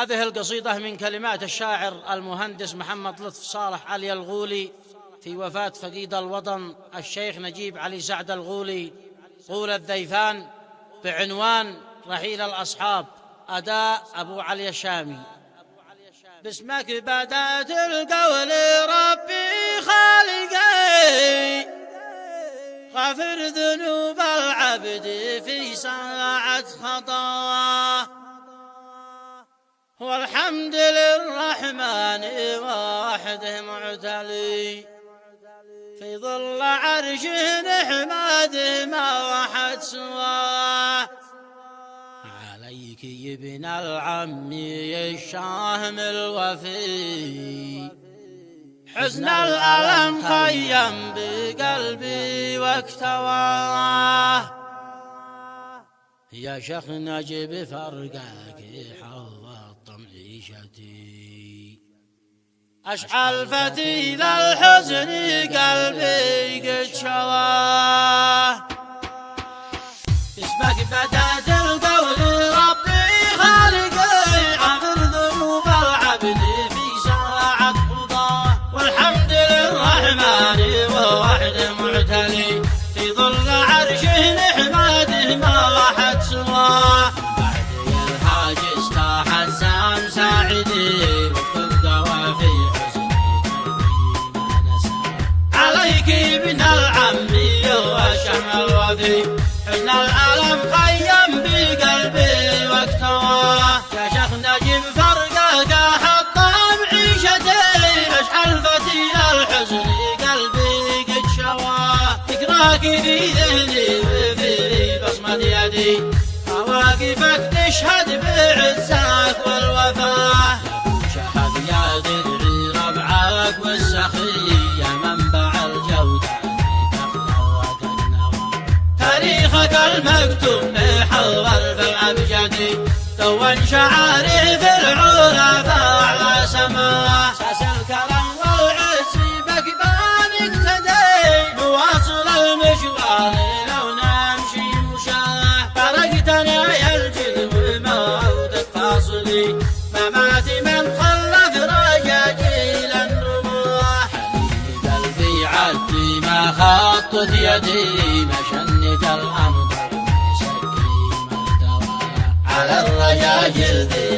هذه القصيدة من كلمات الشاعر المهندس محمد لطف صالح علي الغولي في وفاة فقيد الوطن الشيخ نجيب علي سعد الغولي طول الذيفان، بعنوان رحيل الأصحاب، أداء أبو علي الشامي. باسمك بدأت القول ربي خالقي، غفر ذنوب العبد في ساعة خطاه، والحمد للرحمن واحده معتلي، في ظل عرشه نحمده ما وحد سواه. عليك يا ابن العم الشاهم الوفي، حزن الألم خيم بقلبي واكتواه، يا شيخ نجيب فرقك حوض معيشتي، أشعل فتيل الحزن قلبي قد شواه. اسمك بدأت القول ربي خالقي، غفر ذنوب العبد في ساعة قضاه، والحمد للرحمن ووحده معتلي، في ظل عرشه نحمده ما وحد سواه. بعدي الحاج استاح الزام ساعدي، وتبقى وفي حزني قلبي ما نساه. عليك ابن العمي والشهم الوفي، حزن الألم خيم بقلبي واكتواه، يا شيخ نجيب فرقك حطم عيشتي، اشعل فتيل الحزن قلبي قد شواه. ذكراك في ذهني وفي بصمة يدي، مواقفك تشهد بعزك والوفاه. يا ابو شهد يا درعي ربعك والسخي، يا منبع الجودة تاريخك المكتوب محور في الأبجد، دون شعاري في العلا فأعلى سماه. ساس الكرم والعز بك بان اقتدي، مواصل المشوار لو نمشي مشاه. فرقتنا يا الجد وموتك فاصلي، مماتي من خلف رجاجيل الرموح. حنين قلبي عدي ما خطت يدي، مشنت الأنظر مسكي ما التوى، على الرجاجيل ذي